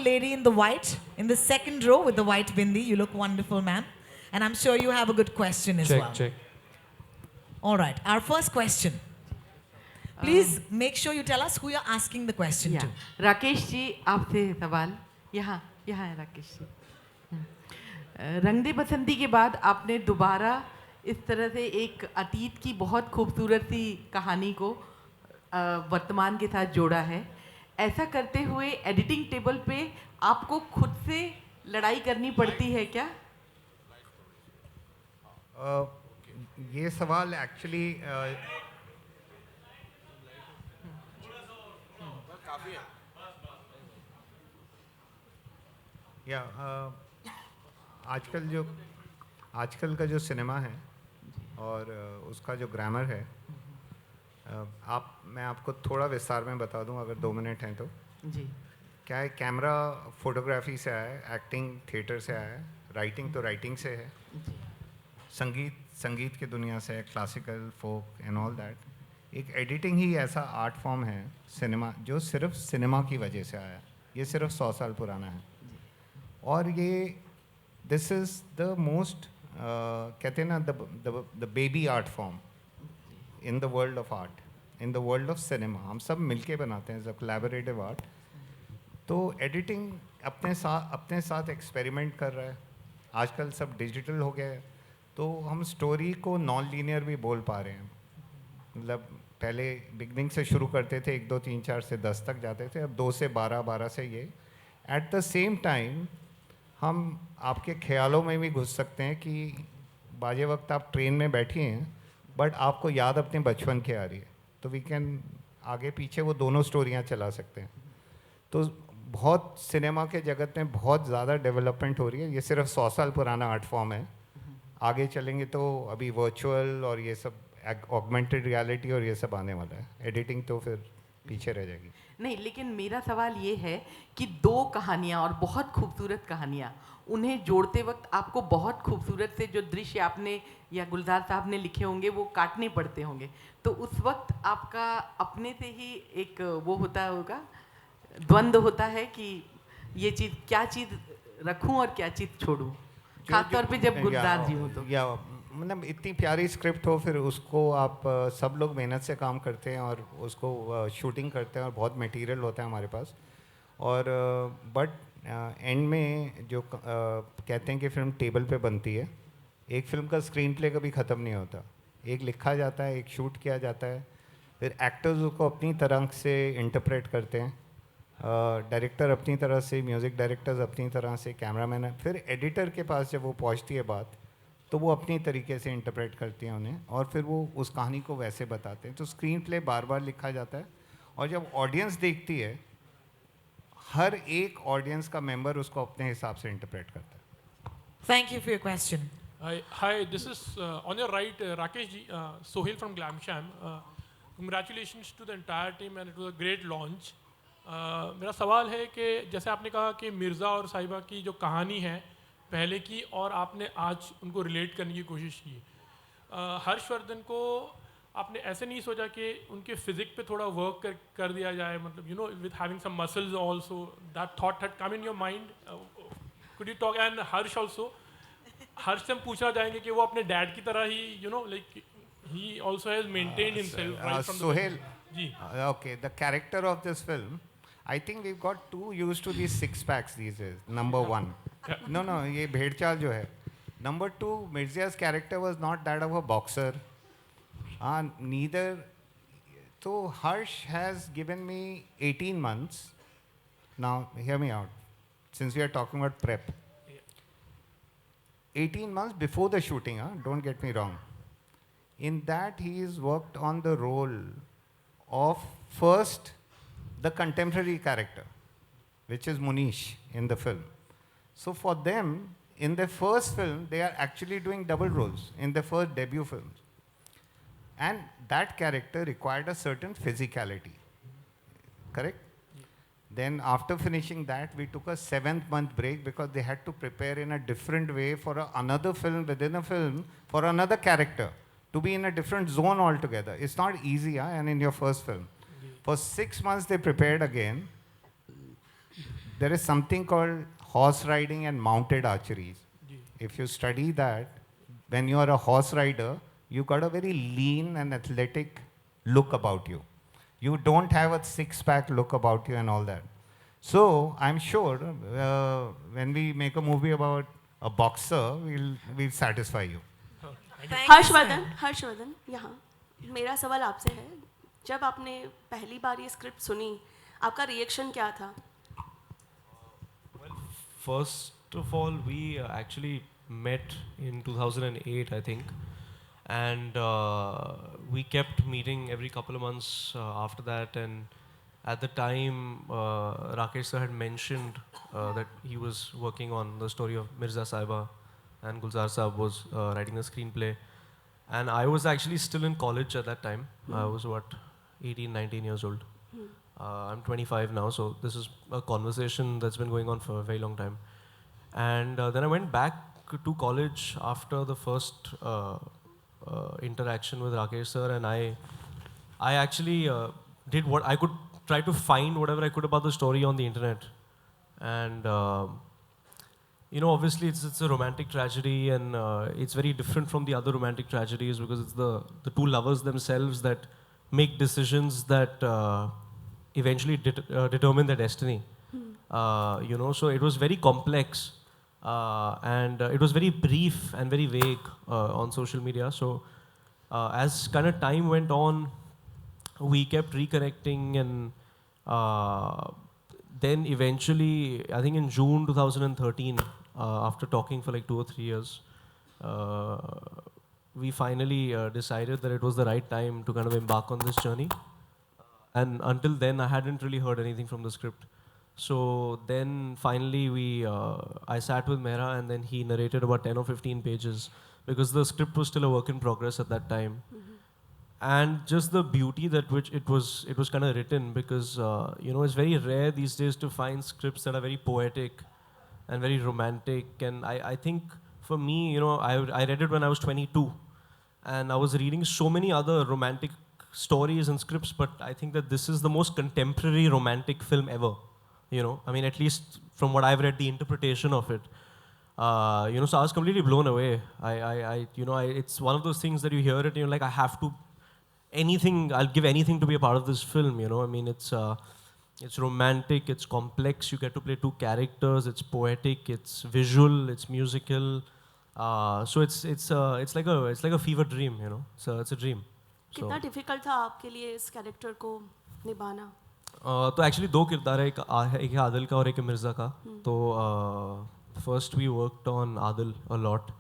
lady in the white, in the second row with the white bindi. You look wonderful, ma'am. And I'm sure you have a good question as well. Check. All right, our first question. Please make sure you tell us who you're asking the question to. Rakesh ji, आपसे सवाल यहाँ यहाँ है राकेश जी। रंग दे बसंती के बाद आपने दोबारा इस तरह से एक अतीत की बहुत खूबसूरत सी कहानी को वर्तमान के साथ जोड़ा है। ऐसा करते हुए एडिटिंग टेबल पे आपको खुद से लड़ाई करनी पड़ती है क्या? ये सवाल एक्चुअली या आजकल का जो सिनेमा है और उसका जो ग्रामर है, मैं आपको थोड़ा विस्तार में बता दूं अगर 2 मिनट हैं तो। जी। क्या है, कैमरा फोटोग्राफी से आया है, एक्टिंग थिएटर से आया है, राइटिंग तो राइटिंग से है, संगीत की दुनिया से है, classical folk and all that. एक एडिटिंग ही ऐसा आर्ट फॉर्म है सिनेमा जो सिर्फ सिनेमा की वजह से आया। ये सिर्फ 100 साल पुराना है और ये दिस इज़ द मोस्ट कहते हैं ना the baby art form in the world of art, in the world of cinema. हम सब मिलके बनाते हैं जब कोलैबोरेटिव आर्ट। तो एडिटिंग अपने साथ एक्सपेरिमेंट कर रहा है। आजकल सब डिजिटल हो गया है तो हम स्टोरी को नॉन लीनियर भी बोल पा रहे हैं। मतलब पहले बिगनिंग से शुरू करते थे, 1 2 3 4 से 10 तक जाते थे, अब 2 से 12 12 से ये। एट द सेम टाइम हम आपके ख्यालों में भी घुस सकते हैं कि बाजे वक्त आप ट्रेन में बैठी हैं बट आपको याद अपने बचपन की आ रही है, तो वी कैन आगे पीछे वो दोनों स्टोरियाँ चला सकते हैं। तो बहुत सिनेमा के जगत में बहुत ज़्यादा डेवलपमेंट हो रही है। ये सिर्फ 100 साल पुराना आर्ट फॉर्म है। आगे चलेंगे तो अभी वर्चुअल और ये सब ऑगमेंटेड रियलिटी और ये सब आने वाला है। एडिटिंग तो फिर पीछे रह जाएगी। नहीं, लेकिन मेरा सवाल ये है कि 2 कहानियाँ और बहुत खूबसूरत कहानियाँ, उन्हें जोड़ते वक्त आपको बहुत खूबसूरत से जो दृश्य आपने या गुलजार साहब ने लिखे होंगे वो काटने पड़ते होंगे, तो उस वक्त आपका अपने से ही एक वो होता होगा, द्वंद्व होता है कि ये चीज़, क्या चीज़ रखूं और क्या चीज़ छोड़ूं, खासतौर पे जब गुलजार जी हो तो। या मतलब इतनी प्यारी स्क्रिप्ट हो, फिर उसको आप सब लोग मेहनत से काम करते हैं और उसको शूटिंग करते हैं और बहुत मटेरियल होता है हमारे पास। और बट एंड में जो कहते हैं कि फिल्म टेबल पे बनती है। एक फिल्म का स्क्रीन प्ले कभी ख़त्म नहीं होता। एक लिखा जाता है, एक शूट किया जाता है, फिर एक्टर्स उसको अपनी तरह से इंटरप्रेट करते हैं, डायरेक्टर अपनी तरह से, म्यूज़िक डायरेक्टर्स अपनी तरह से, कैमरामैन, फिर एडिटर के पास जब वो पहुंचती है बात तो वो अपनी तरीके से इंटरप्रेट करती हैं उन्हें और फिर वो उस कहानी को वैसे बताते हैं। तो स्क्रीन प्ले बार बार लिखा जाता है और जब ऑडियंस देखती है, हर एक ऑडियंस का मेंबर उसको अपने हिसाब से इंटरप्रेट करता है। Thank you for your question. Hi, this is on your right, Rakesh ji, Sohail from Glamsham. Congratulations to the entire team and it was a great launch. मेरा सवाल है कि जैसे आपने कहा कि मिर्ज़ा और साहिबा की जो कहानी है पहले की और आपने आज उनको रिलेट करने की कोशिश की, हर्षवर्धन को आपने ऐसे नहीं सोचा कि उनके फिजिक पे थोड़ा वर्क कर दिया जाए, मतलब you know with having some muscles also, that thought had come in your mind? Could you talk? And Harsh also, Harsh से हम पूछना चाहेंगे कि वो अपने डैड की तरह ही you know like he also has maintained himself right from Sohail, ji. okay, the character of this film, I think we've got too used to these 6 packs these days. Number 1, no, ये भेड़चाल जो है। Number 2, Mirza's character was not that of a boxer. Neither. So Harsh has given me 18 months. Now hear me out. Since we are talking about prep, 18 months before the shooting. Don't get me wrong. In that he's worked on the role of first the contemporary character, which is Munish in the film. So for them, in their first film, they are actually doing double roles in their first debut films. And that character required a certain physicality, correct? Then after finishing that, we took a 7th-month break because they had to prepare in a different way for another film within a film for another character to be in a different zone altogether. It's not easy, and in your first film. For 6 months they prepared again. there is something called horse riding and mounted archery. Ji If you study that, when you are a horse rider, you got a very lean and athletic look about you. You don't have a six-pack look about you and all that. So I'm sure when we make a movie about a boxer, we'll satisfy you. Thank you, Harshvardhan sir. Harshvardhan यहाँ मेरा सवाल आपसे है जब आपने पहली बार ये script सुनी आपका रिएक्शन क्या था First of all, we actually met in 2008, I think, and we kept meeting every couple of months after that. And at the time, Rakesh sir had mentioned that he was working on the story of Mirza Saiba, and Gulzar Saab was writing the screenplay. And I was actually still in college at that time. I was what, 18, 19 years old. I'm 25 now, so this is a conversation that's been going on for a very long time. And then I went back to college after the first interaction with Rakesh sir, and I actually did what I could, try to find whatever I could about the story on the internet. And you know, obviously it's a romantic tragedy, and it's very different from the other romantic tragedies because it's the two lovers themselves that make decisions that eventually determine their destiny. You know, so it was very complex, and it was very brief and very vague on social media. So as kind of time went on, we kept reconnecting, and then eventually, I think in June 2013, after talking for like 2 or 3 years, we finally decided that it was the right time to kind of embark on this journey. And until then, I hadn't really heard anything from the script. So then finally I sat with Mehra, and then he narrated about 10 or 15 pages because the script was still a work in progress at that time. And just the beauty that which it was kind of written, because you know, it's very rare these days to find scripts that are very poetic and very romantic. And I think for me, you know, I read it when I was 22, and I was reading so many other romantic stories and scripts, but I think that this is the most contemporary romantic film ever. You know, I mean, at least from what I've read, the interpretation of it. You know, so I was completely blown away. It's one of those things that you hear it and you're like, I have to, I'll give anything to be a part of this film. You know, I mean, it's romantic, it's complex. You get to play 2 characters. It's poetic, it's visual, it's musical. So it's like a fever dream. You know, so it's a dream. कितना difficult था आपके लिए इस character को निभाना तो actually 2 किरदार है, एक है आदिल का और एक है मिर्ज़ा का. तो first we worked on Adil a lot.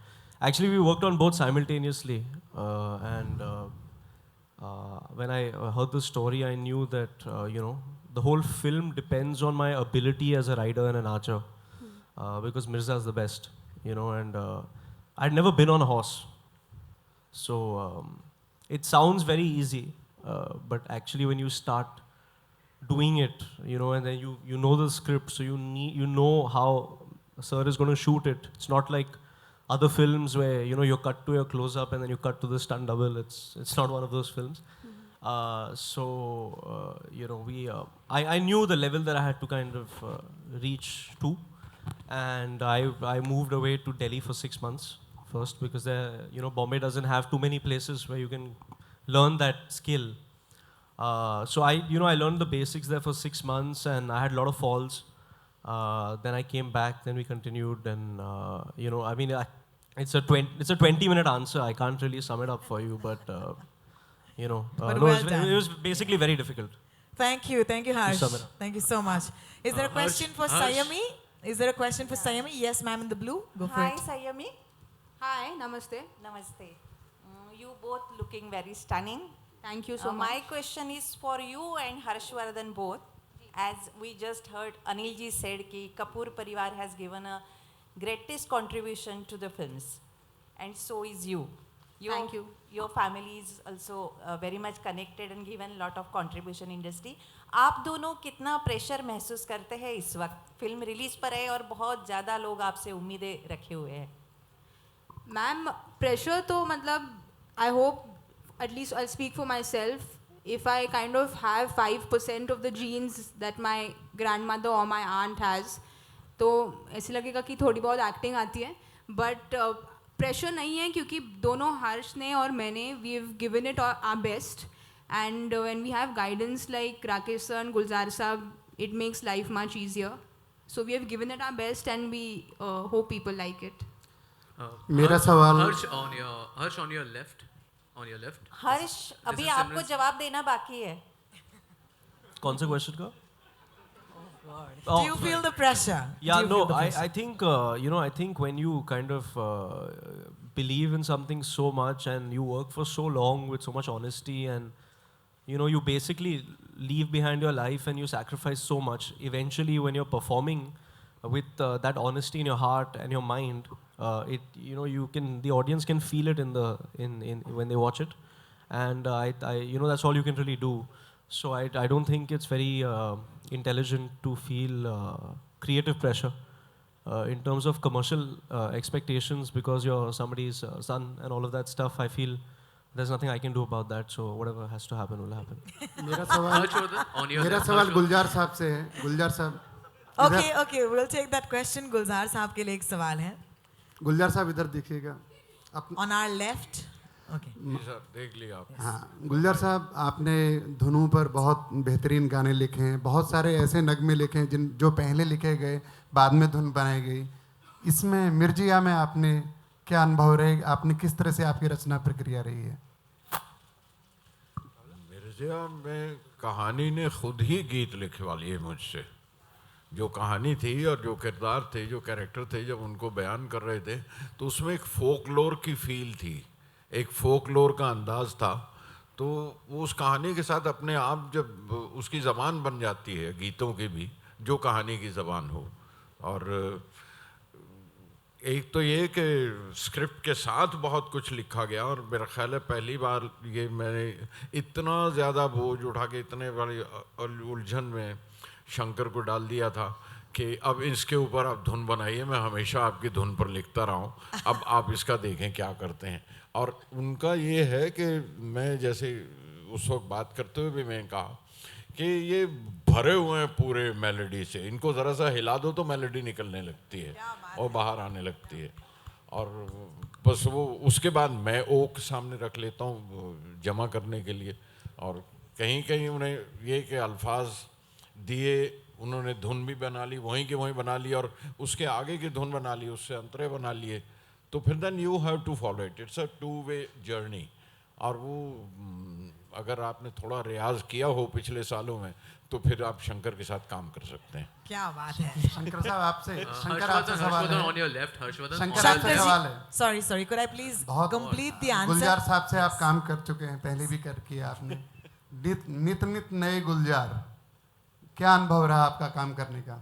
Actually, we worked on both simultaneously, and when I heard the story, I knew that you know, the whole film depends on my ability as a rider and an archer, because Mirza is the best, you know, and I'd never been on a horse, so it sounds very easy, but actually when you start doing it, you know, and then you know the script, so you know how sir is going to shoot it. It's not like other films where, you know, you're cut to a close-up and then you cut to the stunt double. It's not one of those films. You know, I knew the level that I had to kind of reach to, and I moved away to Delhi for 6 months first, because you know, Bombay doesn't have too many places where you can learn that skill. So I learned the basics there for 6 months, and I had a lot of falls. Then I came back, then we continued, and you know, I mean, it's a 20-minute answer. I can't really sum it up for you, but you know, But no, well done. it was basically very difficult. Thank you, Harsh. sum it up. Thank you so much. Is there a question for Sayami? Is there a question for Sayami? Yes, ma'am, in the blue. Go for Hi, it. Sayami. Hi, namaste. Namaste. You both looking very stunning. Thank you so My much. question is for you and Harshvardhan both. As we just heard, Anil ji said कि Kapoor Parivar has given a greatest contribution to the films, and so is you. Thank you. Your family is also very much connected and given a lot of contribution industry. आप दोनों कितना pressure महसूस करते हैं इस वक्त? Film release पर है और बहुत ज़्यादा लोग आपसे उम्मीदें रखे हुए हैं. मैम प्रेशर तो मतलब I hope at least I speak for my self if I kind of have 5% of the genes that my grandmother or my aunt has, तो ऐसे लगेगा कि थोड़ी बहुत एक्टिंग आती है, बट प्रेशर नहीं है क्योंकि दोनों हर्ष ने और मैंने we have given it our best, and when we have guidance like Rakesh sir and Gulzar साहब, it makes life much easier. So we have given it our best and we hope people like it. मेरा सवाल हर्ष on your left. हर्ष अभी आपको जवाब देना बाकी है. कौन से क्वेश्चन का? Do you feel the pressure? Yeah, Do you no, feel the pressure? I think, I think when you kind of believe in something so much and you work for so long with so much honesty and, you basically leave behind your life and you sacrifice so much. Eventually, when you're performing with that honesty in your heart and your mind, the audience can feel it in when they watch it. And that's all you can really do. So I don't think it's very intelligent to feel creative pressure in terms of commercial expectations because you're somebody's son and all of that stuff. I feel there's nothing I can do about that. So whatever has to happen will happen. मेरा सवाल गुलजार साहब से है. गुलजार साहब. Okay, we'll take that question. गुलजार साहब के लिए एक सवाल है. गुलजार साहब इधर देखिएगा. On our left. Okay. Sir देख लिया आप. हाँ, गुलजार साहब आपने धुनों पर बहुत बेहतरीन गाने लिखे हैं. बहुत सारे ऐसे नगमे लिखे हैं जो पहले लिखे गए बाद में धुन बनाई गई. इसमें मिर्जिया में आपने क्या अनुभव रहे? आपने किस तरह से आपकी रचना प्रक्रिया रही है? मिर्जिया में कहानी ने खुद ही गीत लिखवा लिए मुझसे. जो कहानी थी और जो किरदार थे, जो कैरेक्टर थे, जब उनको बयान कर रहे थे तो उसमें एक फोकलोर की फील थी, एक फोकलोर का अंदाज था. तो वो उस कहानी के साथ अपने आप जब उसकी ज़बान बन जाती है, गीतों की भी, जो कहानी की ज़बान हो. और एक तो ये कि स्क्रिप्ट के साथ बहुत कुछ लिखा गया और मेरा ख्याल है पहली बार ये मैंने इतना ज़्यादा बोझ उठा के इतने बड़ी उलझन में शंकर को डाल दिया था कि अब इसके ऊपर आप धुन बनाइए, मैं हमेशा आपकी धुन पर लिखता रहा हूँ, अब आप इसका देखें क्या करते हैं. और उनका ये है कि मैं जैसे उस वक्त बात करते हुए भी मैंने कहा कि ये भरे हुए हैं पूरे मेलोडी से, इनको ज़रा सा हिला दो तो मेलोडी निकलने लगती है और बाहर आने लगती है. और बस वो उसके बाद मैं ओक सामने रख लेता हूँ जमा करने के लिए. और कहीं कहीं उन्हें ये कि अल्फाज दिए, उन्होंने धुन भी बना ली, वहीं की वहीं बना ली और उसके आगे की धुन बना ली, उससे अंतरे बना लिए. तो फिर then you have to follow it. It's a 2-way journey. और वो अगर आपने थोड़ा रियाज किया हो पिछले सालों में तो फिर आप शंकर के साथ काम कर सकते हैं. क्या बात है. शंकर साहब आपसे सवाल है. हर्षवर्धन शंकर सवाल है. Sorry, could I please complete the answer? गुलजार साहब से आप काम कर चुके हैं, पहले भी कर किया आपने. नित नए गुलजार, क्या अनुभव रहा आपका काम करने का?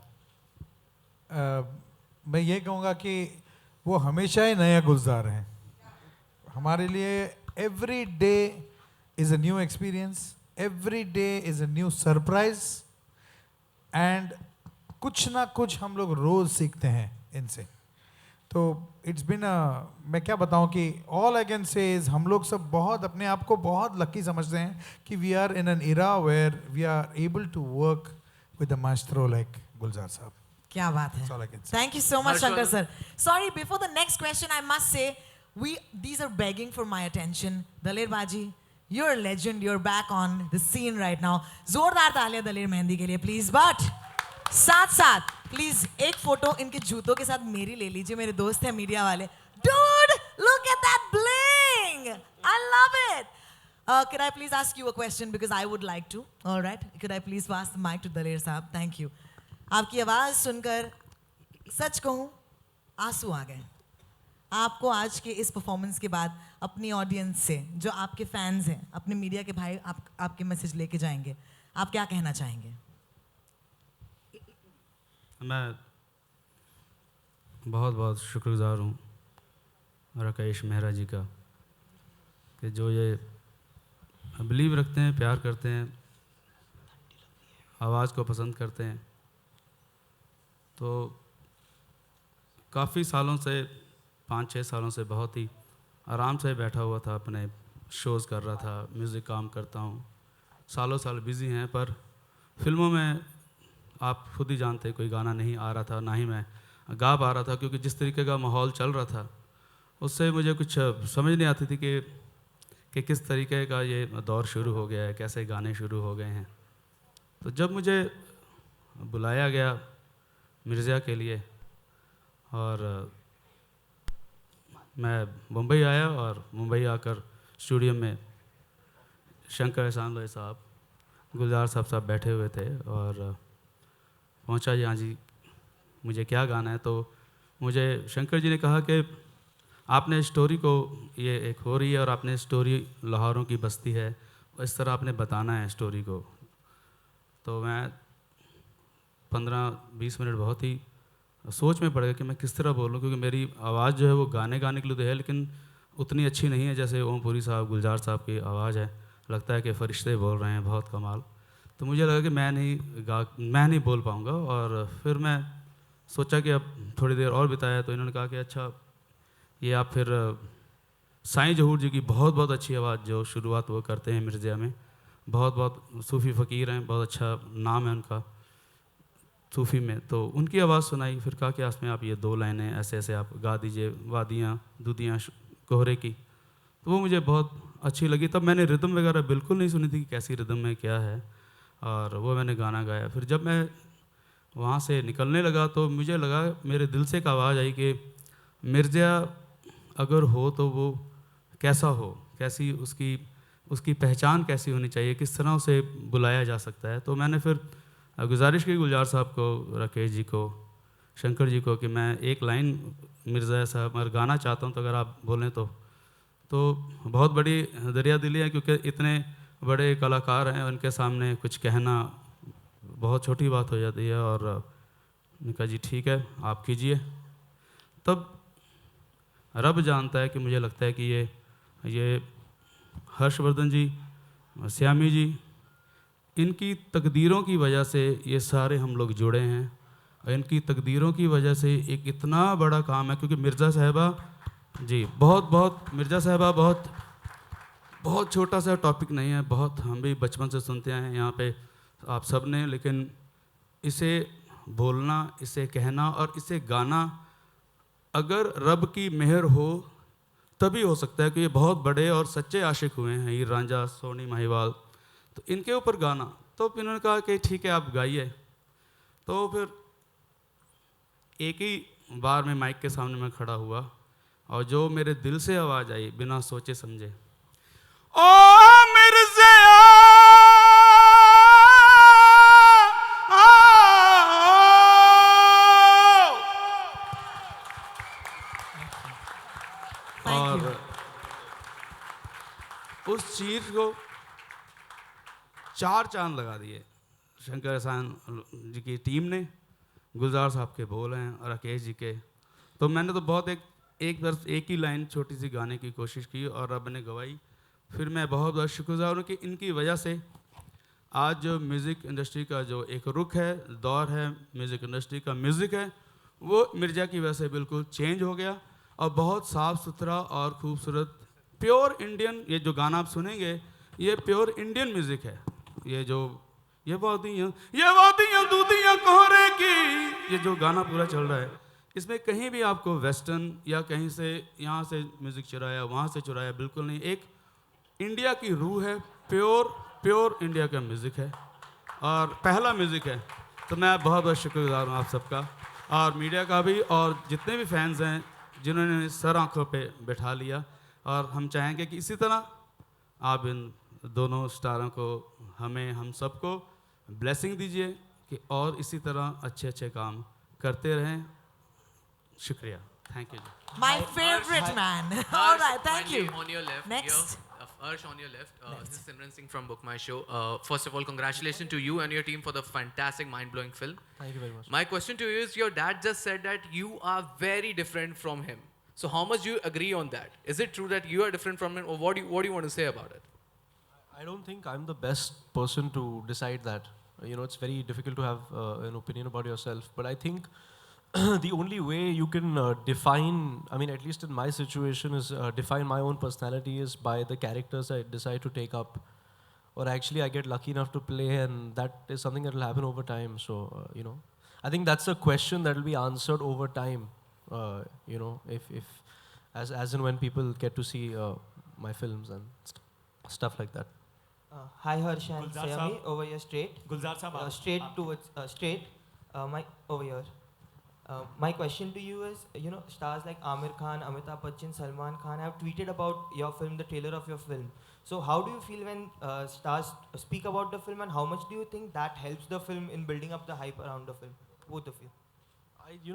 मैं ये कहूँगा कि वो हमेशा ही नया गुलजार हैं. हमारे लिए every day is a new experience, every day is a new surprise, and कुछ ना कुछ हम लोग रोज़ सीखते हैं इनसे. तो इट्स बिन मैं क्या बताऊं कि all I can say is हम लोग सब बहुत अपने आप को बहुत लकी समझते हैं कि we are in an era where we are able to work with a maestro like गुलजार साहब. क्या बात है. Thank you so much, Shankar sir. Sorry, before the next question, I must say, these are begging for my attention. Daler Baji, you're a legend. You're back on the scene right now. जोरदार तालियां दलेर मेहंदी के लिए, please. But साथ please एक photo इनके जूतों के साथ मेरी ले लीजिए. मेरे दोस्त हैं मीडिया वाले. Dude, look at that bling. I love it. Could I please ask you a question because I would like to. All right. Could I please pass the mic to Daler साहब? Thank you. आपकी आवाज़ सुनकर सच कहूँ आंसू आ गए. आपको आज के इस परफॉर्मेंस के बाद अपनी ऑडियंस से, जो आपके फैंस हैं, अपने मीडिया के भाई आपके मैसेज लेके जाएंगे, आप क्या कहना चाहेंगे? मैं बहुत बहुत शुक्रगुजार हूँ राकेश मेहरा जी का कि जो ये बिलीव रखते हैं, प्यार करते हैं, आवाज़ को पसंद करते हैं. तो काफ़ी सालों से 5-6 सालों से बहुत ही आराम से बैठा हुआ था, अपने शोज़ कर रहा था, म्यूज़िक काम करता हूँ. सालों साल बिज़ी हैं, पर फिल्मों में आप खुद ही जानते कोई गाना नहीं आ रहा था, ना ही मैं गा पा रहा था, क्योंकि जिस तरीके का माहौल चल रहा था उससे मुझे कुछ समझ नहीं आती थी कि किस तरीके का ये दौर शुरू हो गया है, कैसे गाने शुरू हो गए हैं। तो जब मुझे बुलाया गया मिर्ज़ा के लिए और मैं मुंबई आया, और मुंबई आकर स्टूडियो में शंकर एहसान लोई साहब, गुलजार साहब बैठे हुए थे, और पहुंचा जी, हाँ जी मुझे क्या गाना है। तो मुझे शंकर जी ने कहा कि आपने स्टोरी को, ये एक हो रही है और आपने स्टोरी लाहौरों की बस्ती है, इस तरह आपने बताना है स्टोरी को। तो मैं 15-20 मिनट बहुत ही सोच में पड़ गया कि मैं किस तरह बोलूं, क्योंकि मेरी आवाज़ जो है वो गाने के लिए तो है, लेकिन उतनी अच्छी नहीं है जैसे ओम पुरी साहब, गुलजार साहब की आवाज़ है। लगता है कि फ़रिश्ते बोल रहे हैं, बहुत कमाल। तो मुझे लगा कि मैं नहीं बोल पाऊँगा, और फिर मैं सोचा कि अब थोड़ी देर और बिताया, तो इन्होंने कहा कि अच्छा ये आप फिर साईं जहूर जी की बहुत बहुत अच्छी आवाज़ जो शुरुआत वो करते हैं मिर्ज़ा में, बहुत सूफ़ी फ़कीर हैं, बहुत अच्छा नाम है उनका सूफ़ी में, तो उनकी आवाज़ सुनाई। फिर कहा कि इसमें आप ये 2 लाइनें ऐसे ऐसे आप गा दीजिए, वादियाँ दूदियाँ कोहरे की। तो वो मुझे बहुत अच्छी लगी। तब मैंने रिदम वगैरह बिल्कुल नहीं सुनी थी कि कैसी रिदम में क्या है, और वो मैंने गाना गाया। फिर जब मैं वहाँ से निकलने लगा तो मुझे लगा, मेरे दिल से एक आवाज़ आई कि मिर्ज़ा अगर हो तो वो कैसा हो, कैसी उसकी पहचान कैसी होनी चाहिए, किस तरह उसे बुलाया जा सकता है। तो मैंने फिर गुजारिश की गुलजार साहब को, राकेश जी को, शंकर जी को कि मैं एक लाइन मिर्ज़ा साहब अगर गाना चाहता हूँ तो अगर आप बोलें तो बहुत बड़ी दरिया दिली है, क्योंकि इतने बड़े कलाकार हैं, उनके सामने कुछ कहना बहुत छोटी बात हो जाती है। और मैंने कहा जी ठीक है आप कीजिए। तब रब जानता है कि मुझे लगता है कि ये हर्षवर्धन जी, श्यामी जी, इनकी तकदीरों की वजह से ये सारे हम लोग जुड़े हैं, और इनकी तकदीरों की वजह से एक इतना बड़ा काम है। क्योंकि मिर्ज़ा साहिबा जी मिर्ज़ा साहिबा बहुत छोटा सा टॉपिक नहीं है, बहुत हम भी बचपन से सुनते हैं यहाँ पे आप सब ने, लेकिन इसे बोलना, इसे कहना और इसे गाना अगर रब की मेहर हो तभी हो सकता है। कि ये बहुत बड़े और सच्चे आशिक हुए हैं, हीर रांझा, सोनी महिवाल, तो इनके ऊपर गाना। तो फिर इन्होंने कहा कि ठीक है आप गाइए। तो फिर एक ही बार में माइक के सामने मैं खड़ा हुआ, और जो मेरे दिल से आवाज़ आई बिना सोचे समझे, ओ मिर्ज़ा और उस चीज को 4 चांद लगा दिए शंकर एहसान जी की टीम ने। गुलजार साहब के बोल हैं और राकेश जी के। तो मैंने तो बहुत एक ही लाइन छोटी सी गाने की कोशिश की और रब ने गवाई। फिर मैं बहुत बहुत शुक्रगुजार हूँ कि इनकी वजह से आज जो म्यूज़िक इंडस्ट्री का जो एक रुख है, दौर है म्यूज़िक इंडस्ट्री का, म्यूज़िक है वो मिर्ज़ा की वजह से बिल्कुल चेंज हो गया और बहुत साफ़ सुथरा और खूबसूरत प्योर इंडियन, ये जो गाना आप सुनेंगे ये प्योर इंडियन म्यूज़िक है। ये वादियाँ दूदियाँ कोहरे की, ये जो गाना पूरा चल रहा है, इसमें कहीं भी आपको वेस्टर्न या कहीं से यहाँ से म्यूज़िक चुराया वहाँ से चुराया बिल्कुल नहीं। एक इंडिया की रूह है, प्योर इंडिया का म्यूज़िक है और पहला म्यूज़िक है। तो मैं बहुत बहुत शुक्रगुजार हूँ आप सबका और मीडिया का भी, और जितने भी फैंस हैं जिन्होंने सर आँखों पे बैठा लिया। और हम चाहेंगे कि इसी तरह आप इन दोनों स्टारों को, हम सबको ब्लेसिंग दीजिए कि और इसी तरह अच्छे अच्छे काम करते रहें। शुक्रिया, thank you. My favorite man. All right, thank you. On your left, Next. Harsh on your left. This is Simran Singh from Book My Show. First of all, congratulations to you and your team for the fantastic, mind-blowing film. Thank you very much. My question to you is, your dad just said that you are very different from him. So how much do you agree on that? Is it true that you are different from him, or what do you want to say about it? I don't think I'm the best person to decide that. You know, it's very difficult to have an opinion about yourself. But I think the only way you can define, I mean, at least in my situation, is define my own personality is by the characters I decide to take up. or actually I get lucky enough to play, and that is something that will happen over time. So you know, I think that's a question that will be answered over time. You know, if as and when people get to see my films and stuff like that. Hi Harsh and Gulzar Sayami, साहब, over here straight. Gulzar साहब, Straight towards straight. My over here. My question to you is, you know, stars like Amir Khan, Amitabh Bachchan, Salman Khan have tweeted about your film, the trailer of your film. So how do you feel when stars speak about the film, and how much do you think that helps the film in building up the hype around the film? Both of you.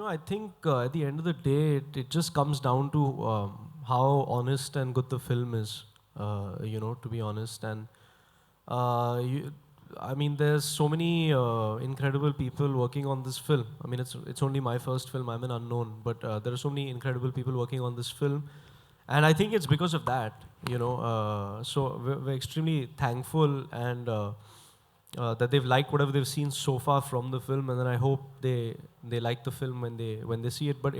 I think at the end of the day, it just comes down to how honest and good the film is. To be honest, and I mean, there's so many incredible people working on this film. I mean, it's only my first film. I'm an unknown, but there are so many incredible people working on this film, and I think it's because of that. So we're extremely thankful and that they've liked whatever they've seen so far from the film, and then I hope they like the film when they see it. But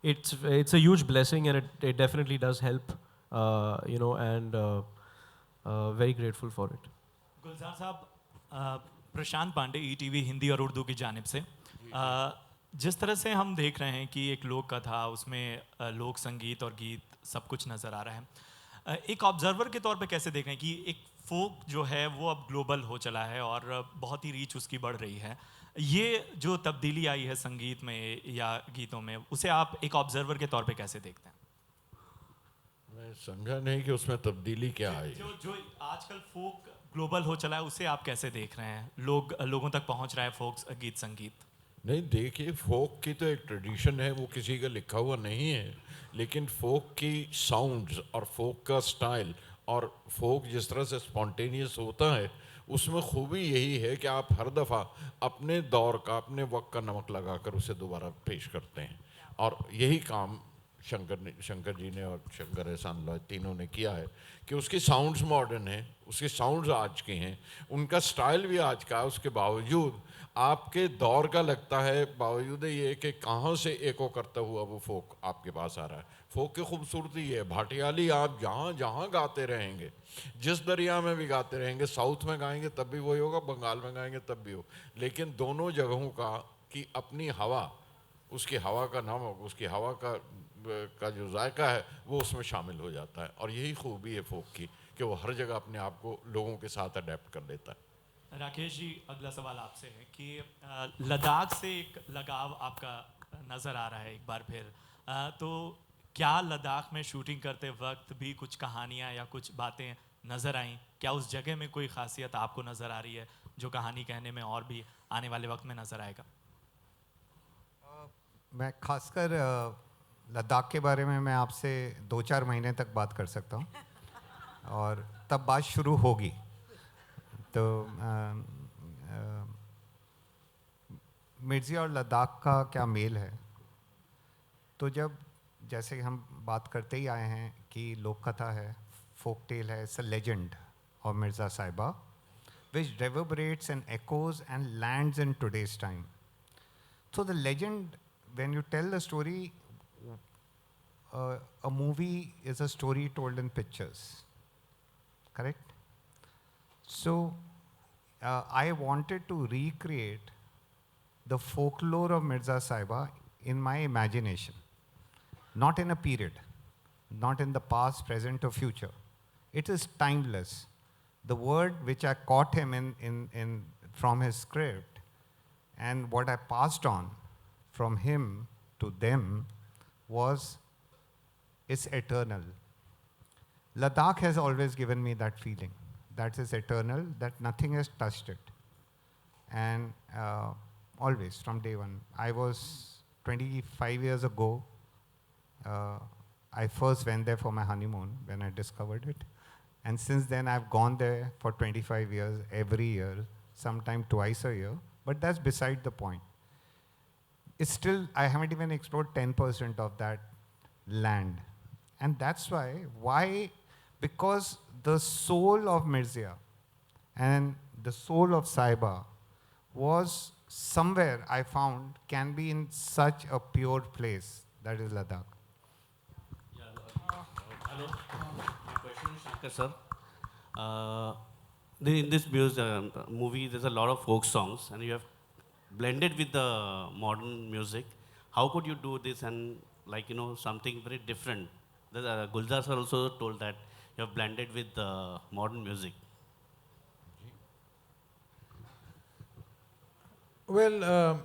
it's a huge blessing, and it definitely does help. And very grateful for it. गुलजार साहब, प्रशांत Pandey, ETV Hindi और उर्दू की जानिब से, जिस तरह से हम देख रहे हैं कि एक लोक कथा, उसमें लोक संगीत और गीत सब कुछ नज़र आ रहा है, एक ऑब्जर्वर के तौर पे कैसे देख रहे हैं कि एक फोक जो है वो अब ग्लोबल हो चला है और बहुत ही रीच उसकी बढ़ रही है, ये जो तब्दीली आई है संगीत में या गीतों में, उसे आप एक ऑब्जर्वर के तौर पे कैसे देखते हैं? मैं समझा नहीं कि उसमें तब्दीली क्या आई। जो आजकल फोक ग्लोबल हो चला है, उसे आप कैसे देख रहे हैं? लोगों तक पहुंच रहा है फोक गीत संगीत? नहीं, देखिए, फोक की तो एक ट्रेडिशन है, वो किसी का लिखा हुआ नहीं है, लेकिन फोक की साउंड्स और फोक का स्टाइल और फोक जिस तरह से स्पॉन्टेनियस होता है, उसमें खूबी यही है कि आप हर दफ़ा अपने दौर का, अपने वक्त का नमक लगाकर उसे दोबारा पेश करते हैं, और यही काम शंकर जी ने और शंकर एहसान लॉय तीनों ने किया है कि उसके साउंड्स मॉडर्न हैं, उसके साउंड्स आज के हैं, उनका स्टाइल भी आज का है, उसके बावजूद आपके दौर का लगता है, बावजूद ये कि कहाँ से एको करता हुआ वो फोक आपके पास आ रहा है। फोक की खूबसूरती है, भाटियाली आप जहाँ जहाँ गाते रहेंगे, जिस दरिया में भी गाते रहेंगे, साउथ में गाएंगे तब भी वही होगा, बंगाल में गाएंगे तब भी हो, लेकिन दोनों जगहों का की अपनी हवा, उसकी हवा का नमक, उसकी हवा का जो जायका है वो उसमें शामिल हो जाता है, और यही खूबी है फोक की कि वो हर जगह अपने आप को लोगों के साथ अडेप्ट कर लेता है। राकेश जी, अगला सवाल आपसे है कि लद्दाख से एक लगाव आपका नज़र आ रहा है एक बार फिर, तो क्या लद्दाख में शूटिंग करते वक्त भी कुछ कहानियाँ या कुछ बातें नज़र आईं? क्या उस जगह में कोई ख़ासियत आपको नज़र आ रही है जो कहानी कहने में और भी आने वाले वक्त में नज़र आएगा? मैं खासकर लद्दाख के बारे में मैं आपसे 2-4 महीने तक बात कर सकता हूँ, और तब बात शुरू होगी। तो मिर्ज़िया और लद्दाख का क्या मेल है? तो जब जैसे हम बात करते ही आए हैं कि लोक कथा है, फोक टेल है, it's a legend of Mirza साहिबा which reverberates and echoes and lands in today's time. So the legend, when you tell the story, a movie is a story told in pictures, correct? So I wanted to recreate the folklore of Mirza Sahiba in my imagination, not in a period, not in the past, present or future. It is timeless. The word which I caught him in from his script, and what I passed on from him to them was, it's eternal. Ladakh has always given me that feeling. That is eternal, that nothing has touched it. And always, from day one. I was 25 years ago, I first went there for my honeymoon when I discovered it. And since then, I've gone there for 25 years, every year, sometime twice a year. But that's beside the point. It's still, I haven't even explored 10% of that land. And that's why? Because the soul of Mirzia and the soul of Sahiba was somewhere, I found, can be in such a pure place, that is Ladakh. Hello. My question is Shankar sir. In this movie, there's a lot of folk songs, and you have blended with the modern music. How could you do this and something very different? Gulzar sir also told that you have blended with the modern music. Well,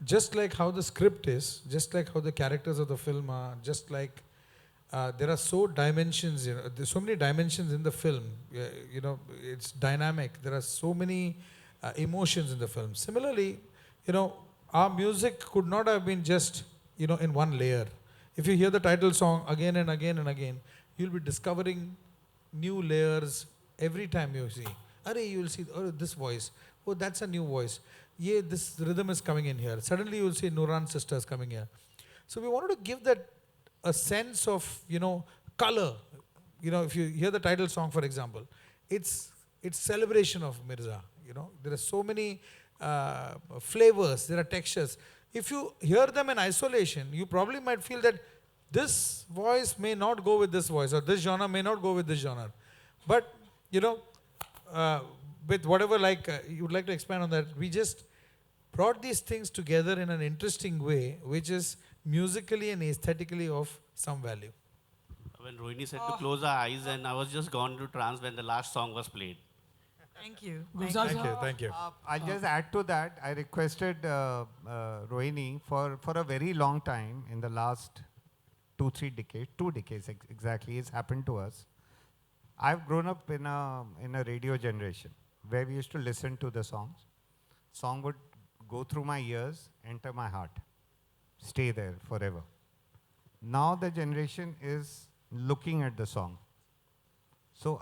just like how the script is, just like how the characters of the film are, just like there are there's so many dimensions in the film. It's dynamic. There are so many emotions in the film. Similarly, our music could not have been just, in one layer. If you hear the title song again and again and again, you'll be discovering new layers every time you see. You will see, this voice. Oh, that's a new voice. Yeah, this rhythm is coming in here. Suddenly you will see Nuran sisters coming here. So we wanted to give that a sense of, color. If you hear the title song, for example, it's celebration of Mirza. There are so many flavors, there are textures. If you hear them in isolation, you probably might feel that this voice may not go with this voice, or this genre may not go with this genre. But, with whatever you would like to expand on that, we just brought these things together in an interesting way, which is musically and aesthetically of some value. When Rohini said to close our eyes, and I was just gone to trance when the last song was played. Thank you. Thank you. I'll just add to that. I requested Rohini for a very long time, in the last 2 decades exactly, it's happened to us. I've grown up in a radio generation where we used to listen to the songs. Song would go through my ears, enter my heart, stay there forever. Now the generation is looking at the song. So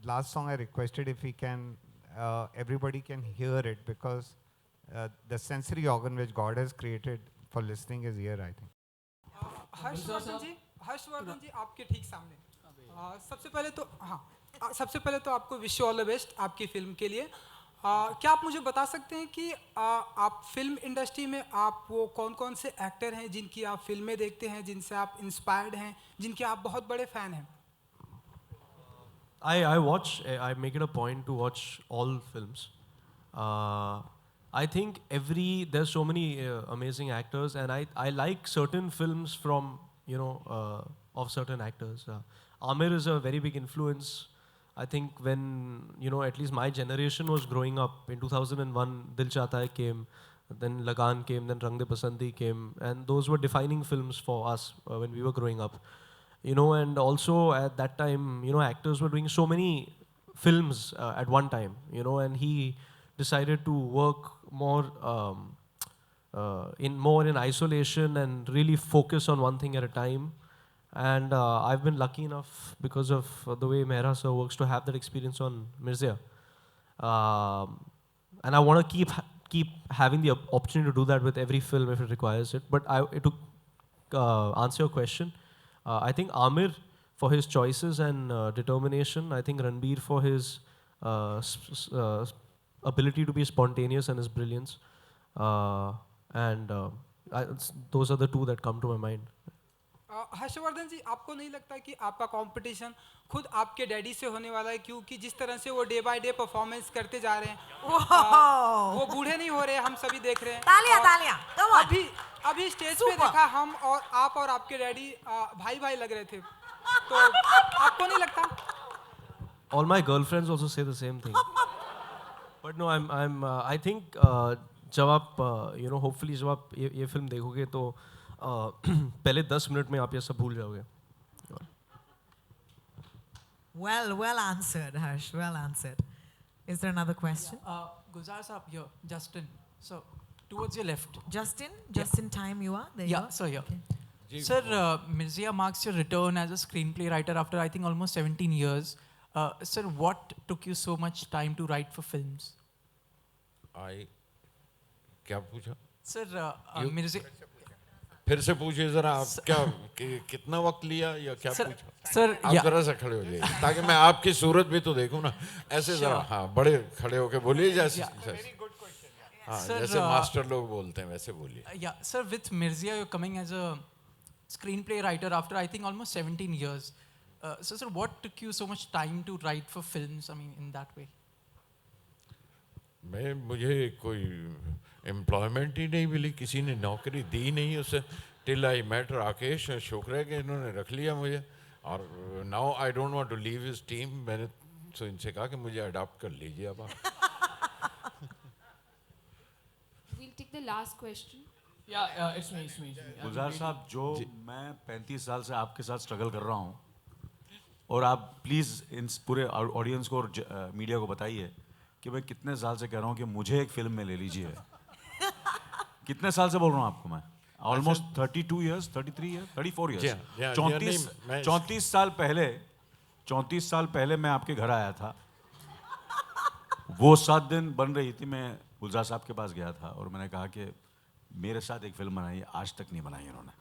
last song I requested if we can, everybody can hear it, because the sensory organ which God has created for listening is here, I think. Harshvardhan जी आपके ठीक सामने। सबसे पहले तो आपको wish all the best आपकी film के लिए। क्या आप मुझे बता सकते हैं कि आप फिल्म इंडस्ट्री में आप वो कौन-कौन से एक्टर हैं जिनकी आप फिल्में देखते हैं, जिनसे आप इंस्पायर्ड हैं, जिनके आप बहुत बड़े फैन हैं? I make it a point to watch all films. I think there's so many amazing actors, and I like certain films from, of certain actors. Amir is a very big influence. I think when, at least my generation was growing up, in 2001, Dil Chahta Hai came, then Lagaan came, then Rang De Basandi came, and those were defining films for us when we were growing up. And also at that time, actors were doing so many films at one time, and he decided to work more in isolation and really focus on one thing at a time. And I've been lucky enough, because of the way Mehra sir works, to have that experience on Mirza. And I want to keep having the opportunity to do that with every film if it requires it. But to answer your question, I think Amir for his choices and determination. I think Ranbir for his ability to be spontaneous and his brilliance. Those are the two that come to my mind. Harshvardhan जी, आपको नहीं लगता कि आपका competition खुद आपके daddy से होने वाला है, क्योंकि जिस तरह से वो डे बाय डे परफॉर्मेंस करते जा रहे हैं, वो बूढ़े नहीं हो रहे, हम सभी देख रहे हैं। तालियां, अभी स्टेज पे देखा हम और आप और आपके डैडी भाई भाई लग रहे थे, तो आपको नहीं लगता? All my girlfriends also say the same thing. But no, I think जब आप hopefully जब आप ये फिल्म देखोगे तो पहले 10 मिनट में आप ये सब भूल जाओगे। Well answered, Harsh. Well answered. Is there another question? Gulzar sahab, here, Justin. So, towards your left. Justin? Just in time you are? There you are? Sir, here. Okay. Sir, Mirza marks your return as a screenplay writer after, I think, almost 17 years. Sir, what took you so much time to write for films? क्या पूछा? Sir, Mirza... फिर से पूछिए जरा, आप क्या कितना वक्त लिया या क्या पूछा? सर आप जरा सा खड़े हो जाइए ताकि मैं आपकी सूरत भी तो देखूं ना, ऐसे जरा हाँ बड़े खड़े होके बोलिए जैसे हाँ जैसे मास्टर लोग बोलते हैं वैसे बोलिए। Yeah, sir, with Mirza you're coming as a screenplay writer after I think almost 17 years. So, sir, what took you so much time to write for films? I mean, in that way. मुझे कोई employment ही नहीं मिली, किसी ने नौकरी दी नहीं उसे, till I met Rakesh, शुक्र है कि इन्होंने रख लिया मुझे, और now I don't want to leave his team. मैंने तो इनसे कहा कि मुझे अडॉप्ट कर लीजिए अब आप। We'll take the last question. Yeah, it's me. गुलजार साहब, जो मैं 35 साल से आपके साथ स्ट्रगल कर रहा हूँ, और आप प्लीज़ इन पूरे ऑडियंस को और मीडिया को बताइए कि मैं कितने साल से कह रहा हूँ कि मुझे एक फिल्म में ले लीजिए। कितने साल से बोल रहा हूँ आपको मैं? Almost 32 years, 33 years, 34 years. 34 साल पहले मैं आपके घर आया था। वो 7 दिन बन रही थी, मैं गुलजार साहब के पास गया था और मैंने कहा कि मेरे साथ एक फिल्म बनाई, आज तक नहीं बनाई इन्होंने।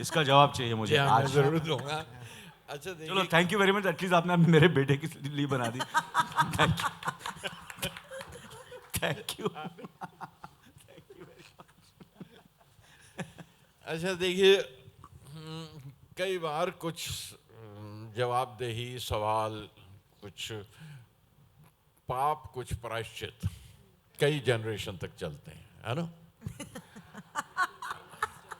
इसका जवाब चाहिए मुझे आज। जरूर दूंगा। अच्छा चलो, thank you very much, at least आपने मेरे बेटे के लिए बना दी। Thank you. अच्छा देखिए, कई बार कुछ जवाबदेही सवाल, कुछ पाप, कुछ प्रायश्चित कई जनरेशन तक चलते हैं, है ना?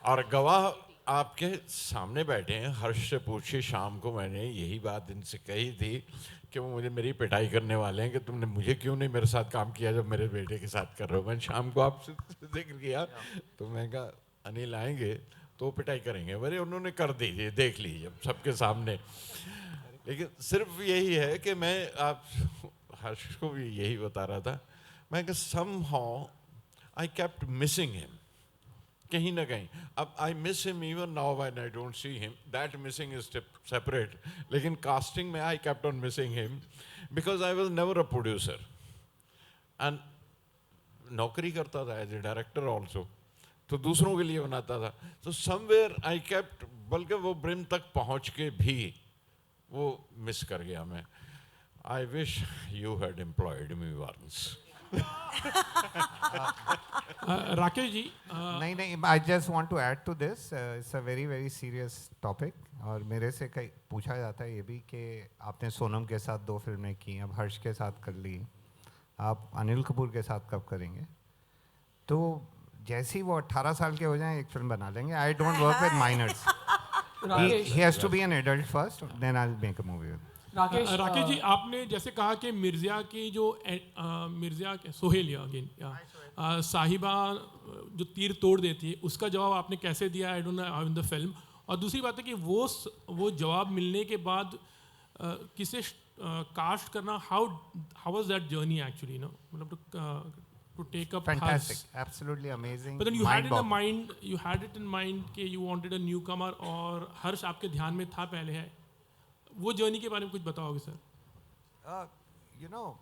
और गवाह आपके सामने बैठे हैं। हर्ष से पूछिए, शाम को मैंने यही बात इनसे कही थी कि वो मुझे मेरी पिटाई करने वाले हैं कि तुमने मुझे क्यों नहीं मेरे साथ काम किया जब मेरे बेटे के साथ कर रहे हो। मैंने शाम को आपसे जिक्र किया तो मैं कहा अनिल आएंगे तो पिटाई करेंगे। अरे उन्होंने कर दीजिए, देख लीजिए सबके सामने। लेकिन सिर्फ यही है कि मैं आप हर्ष को भी यही बता रहा था, मैं कि somehow I kept missing him, कहीं ना कहीं। अब I miss him even now when I don't see him. That missing is separate. लेकिन casting में I kept on missing him because I was never a producer. And नौकरी करता था as a director also, तो दूसरों के लिए बनाता था। So somewhere I kept, बल्कि वो ब्रिम तक पहुँच के भी वो मिस कर गया मैं। I wish you had employed me once. Rakesh ji, नहीं, I just want to add to this. It's a very very serious topic. और मेरे से कई पूछा जाता है ये भी कि आपने सोनम के साथ 2 फिल्में की, अब हर्ष के साथ कर ली, आप अनिल कपूर के साथ कब करेंगे? तो जैसे ही वो 18 साल के हो जाएं एक फिल्म बना लेंगे। I don't work with minors. He has to be an adult first, then I'll make a movie. Rakesh ji, आपने जैसे कहा कि मिर्ज़ा की जो सोहेल अगेन साहिबा जो तीर तोड़ देती है, उसका जवाब आपने कैसे दिया? I don't know how in the film. और दूसरी बात है कि वो जवाब मिलने के बाद किसे कास्ट करना, how was that journey actually, no मतलब to take up fantastic, absolutely amazing. But then you had it in mind कि you wanted a newcomer, और हर्ष आपके ध्यान में था पहले है, वो जर्नी के बारे में कुछ बताओगे सर? You know,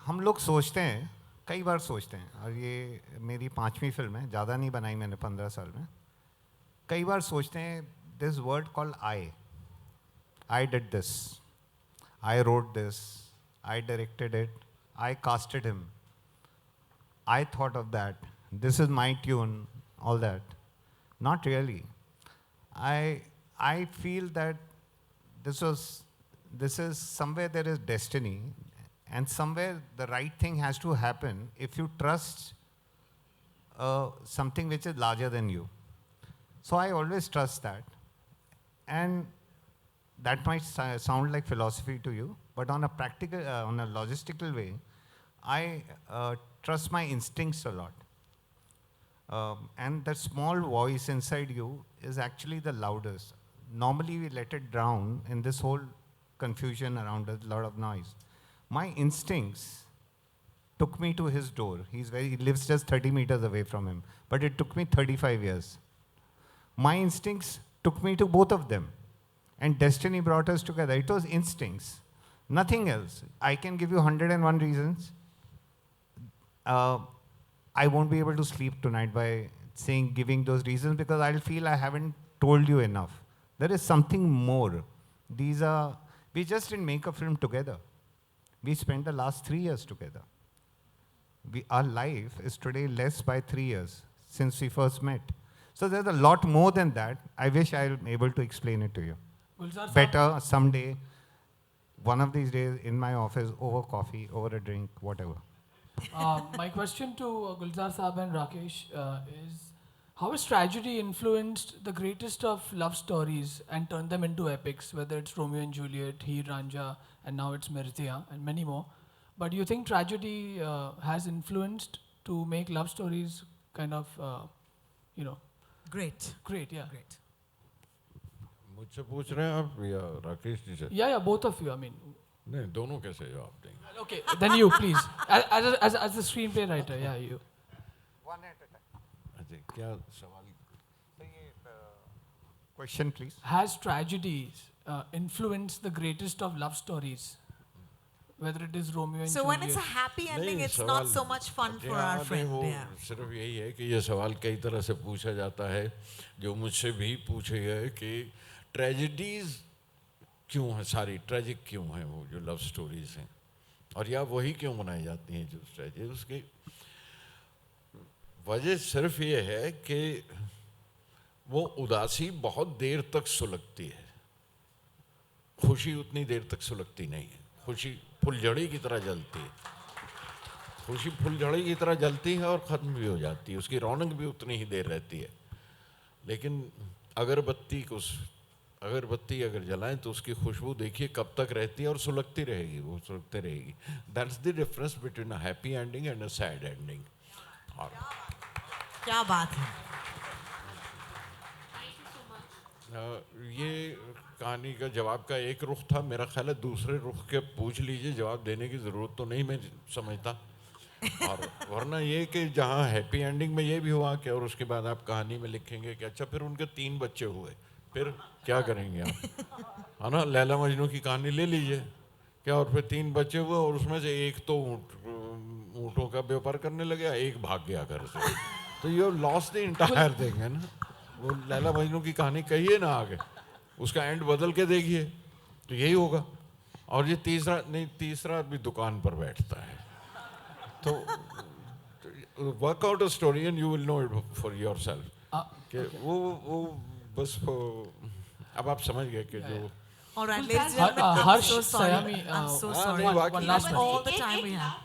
हम लोग सोचते हैं, कई बार सोचते हैं, और ये मेरी 5वीं फिल्म है, ज़्यादा नहीं बनाई मैंने 15 साल में। कई बार सोचते हैं this word called I did this, I wrote this, I directed it, I casted him, I thought of that, this is my tune, all that. Not really. I feel that this is somewhere there is destiny, and somewhere the right thing has to happen if you trust something which is larger than you. So I always trust that. And that might sound like philosophy to you, but on a practical, on a logistical way, I trust my instincts a lot. And that small voice inside you is actually the loudest. Normally we let it drown in this whole confusion around us, a lot of noise. My instincts took me to his door. He lives just 30 meters away from him, but it took me 35 years. My instincts took me to both of them, and destiny brought us together. It was instincts, nothing else. I can give you 101 reasons. I won't be able to sleep tonight by giving those reasons, because I'll feel I haven't told you enough. There is something more. We just didn't make a film together. We spent the last 3 years together. Our life is today less by 3 years since we first met. So there's a lot more than that. I wish I'm able to explain it to you. better someday, one of these days in my office, over coffee, over a drink, whatever. My question to Gulzar Saab and Rakesh is, how has tragedy influenced the greatest of love stories and turned them into epics, whether it's Romeo and Juliet, Heer Ranjha, and now it's Mirtia, and many more. But do you think tragedy has influenced to make love stories kind of, Great. Great, yeah. Great. मुझसे पूछ रहे हैं आप या राकेश जी से? Yeah, both of you, I mean. नहीं, दोनों कैसे जवाब देंगे? Okay, then you, please. As a screenplay writer, yeah, you. One at a time. अच्छा, क्या सवाल? Question, please. Has tragedies influenced the greatest of love stories? Whether it is Romeo and So Juliet. when it's a happy ending, नहीं, it's not सवाल- so much fun for हाँ, our नहीं, friend. वो Yeah. सिर्फ यही है कि ये सवाल कई तरह से पूछा जाता है, जो मुझसे भी पूछे गए कि ट्रेजेडीज क्यों है, सारी ट्रेजिक क्यों है वो जो लव स्टोरीज हैं, और या वही क्यों बनाई जाती हैं जो ट्रेजेडी। उसकी वजह सिर्फ ये है कि वो उदासी बहुत देर तक सुलगती है, खुशी उतनी देर तक सुलगती नहीं है। खुशी फुलझड़ी की तरह जलती है, खुशी फुलझड़ी की तरह जलती है और ख़त्म भी हो जाती है, उसकी रौनक भी उतनी ही देर रहती है। लेकिन अगरबत्ती अगर जलाएं तो उसकी खुशबू देखिए कब तक रहती है और सुलगती रहेगी, वो सुलगती रहेगी। That's the difference between a happy ending and a sad ending. और क्या बात है। ये कहानी का जवाब का एक रुख था, मेरा ख्याल है दूसरे रुख के पूछ लीजिए, जवाब देने की ज़रूरत तो नहीं मैं समझता। और वरना ये कि जहाँ हैप्पी एंडिंग में ये भी हुआ कि और उसके बाद आप कहानी में लिखेंगे कि अच्छा फिर उनके 3 बच्चे हुए, फिर क्या करेंगे आप, है ना। लैला मजनू की कहानी ले लीजिए, क्या और फिर 3 बच्चे हुए और उसमें से एक तो ऊँटों का व्यापार करने लगे, एक भाग गया घर से, तो you lost the entire thing, है ना। वो लैला मजनू की कहानी कहिए ना आगे, उसका एंड बदल के देखिए तो यही होगा। और ये तीसरा भी दुकान पर बैठता है, तो work out a story and you will know it for yourself कि वो बस अब आप समझ गए कि जो All right, ladies and gentlemen, I'm Harsh so sorry. Sayami, I'm so हाँ, sorry. नहीं, बाकी- One last all the time we have.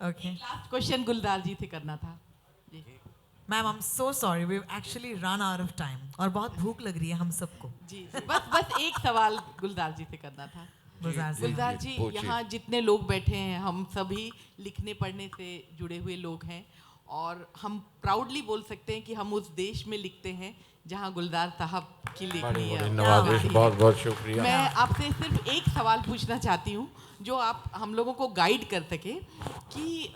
Okay. Last question Gulzar ji से करना था। Ma'am, I'm so sorry. We've actually run out of time. और बहुत भूख लग रही है हम सबको। जी बस एक सवाल गुलजार जी से करना था। गुलजार जी, यहाँ जितने लोग बैठे हैं हम सभी लिखने पढ़ने से जुड़े हुए लोग हैं, और हम प्राउडली बोल सकते हैं कि हम उस देश में लिखते हैं जहाँ गुलजार साहब की लिखनी है। बहुत बहुत शुक्रिया। मैं आपसे सिर्फ एक सवाल पूछना चाहती हूँ जो आप हम लोगों को गाइड कर सके कि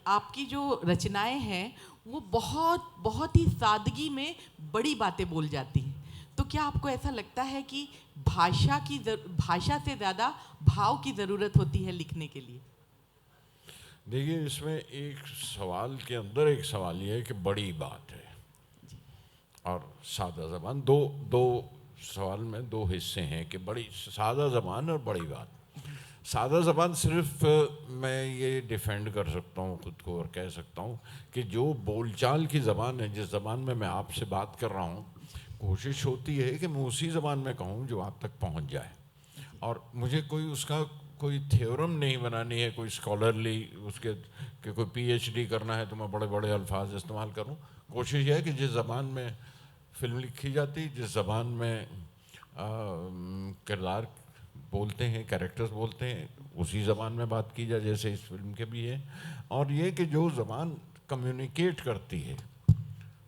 आपकी जो रचनाएं हैं वो बहुत ही सादगी में बड़ी बातें बोल जाती हैं, तो क्या आपको ऐसा लगता है कि भाषा से ज़्यादा भाव की ज़रूरत होती है लिखने के लिए? देखिए, इसमें एक सवाल के अंदर एक सवाल ये है कि बड़ी बात है और सादा ज़बान, दो सवाल में 2 हिस्से हैं कि बड़ी सादा ज़बान और बड़ी बात। सादा ज़बान सिर्फ मैं ये डिफेंड कर सकता हूँ खुद को और कह सकता हूँ कि जो बोलचाल की ज़बान है, जिस ज़बान में मैं आपसे बात कर रहा हूँ, कोशिश होती है कि मैं उसी ज़बान में कहूँ जो आप तक पहुँच जाए, और मुझे कोई थ्योरम नहीं बनानी है, कोई स्कॉलरली उसके कि कोई PhD करना है तो मैं बड़े बड़े अल्फाज इस्तेमाल करूँ। कोशिश यह है कि जिस ज़बान में फ़िल्म लिखी जाती, जिस ज़बान में किरदार बोलते हैं, कैरेक्टर्स बोलते हैं, उसी ज़बान में बात की जाए, जैसे इस फिल्म के भी है। और ये कि जो ज़बान कम्युनिकेट करती है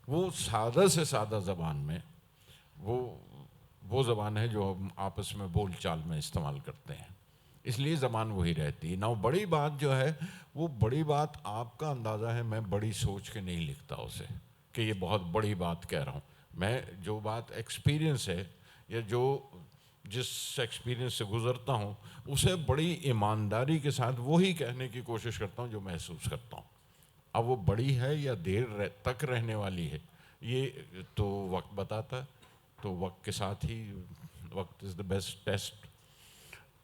वो सादा से सादा ज़बान में वो ज़बान है जो हम आपस में बोल चाल में इस्तेमाल करते हैं, इसलिए ज़बान वही रहती है ना। बड़ी बात जो है वो बड़ी बात आपका अंदाज़ा है, मैं बड़ी सोच के नहीं लिखता उसे कि ये बहुत बड़ी बात कह रहा हूँ। मैं जो बात एक्सपीरियंस है या जो जिस एक्सपीरियंस से गुज़रता हूँ उसे बड़ी ईमानदारी के साथ वही कहने की कोशिश करता हूँ जो महसूस करता हूँ। अब वो बड़ी है या देर तक रहने वाली है ये तो वक्त बताता है, तो वक्त के साथ ही वक्त इज़ द बेस्ट टेस्ट।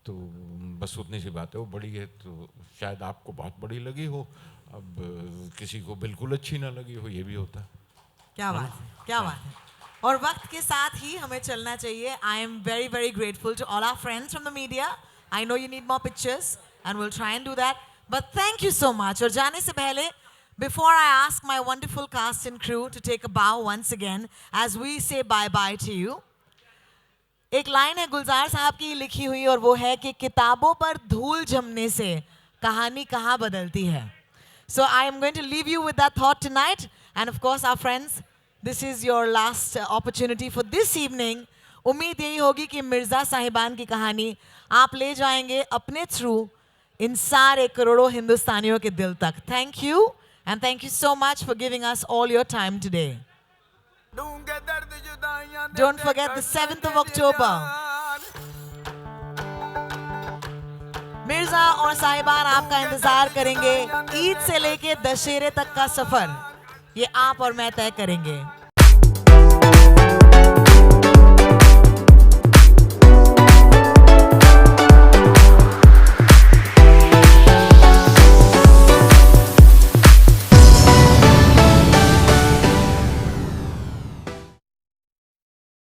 तो बस उतनी सी बात है, वो बड़ी है तो शायद आपको बहुत बड़ी लगी हो, अब किसी को बिल्कुल अच्छी ना लगी हो, ये भी होता है। क्या बात है, क्या बात है। और वक्त के साथ ही हमें चलना चाहिए. I am very, very grateful to all our friends from the media. I know you need more pictures and we'll try and do that. But thank you so much. और जाने से पहले, before I ask my wonderful cast and crew to take a bow once again as we say bye-bye to you, एक line है गुलजार साहब की लिखी हुई और वो है कि किताबों पर धूल जमने से कहानी कहाँ बदलती है. So I am going to leave you with that thought tonight. And of course, our friends, this is your last opportunity for this evening. उम्मीद यही होगी कि मिर्ज़ा साहिबान की कहानी आप ले जाएंगे अपने थ्रू इन सारे करोड़ों हिंदुस्तानियों के दिल तक. Thank you and thank you so much for giving us all your time today. Don't forget the 7th of October. Mirza और साहिबान आपका इंतजार करेंगे. ईद से लेके दशहरे तक का सफर ये आप और मैं तय करेंगे.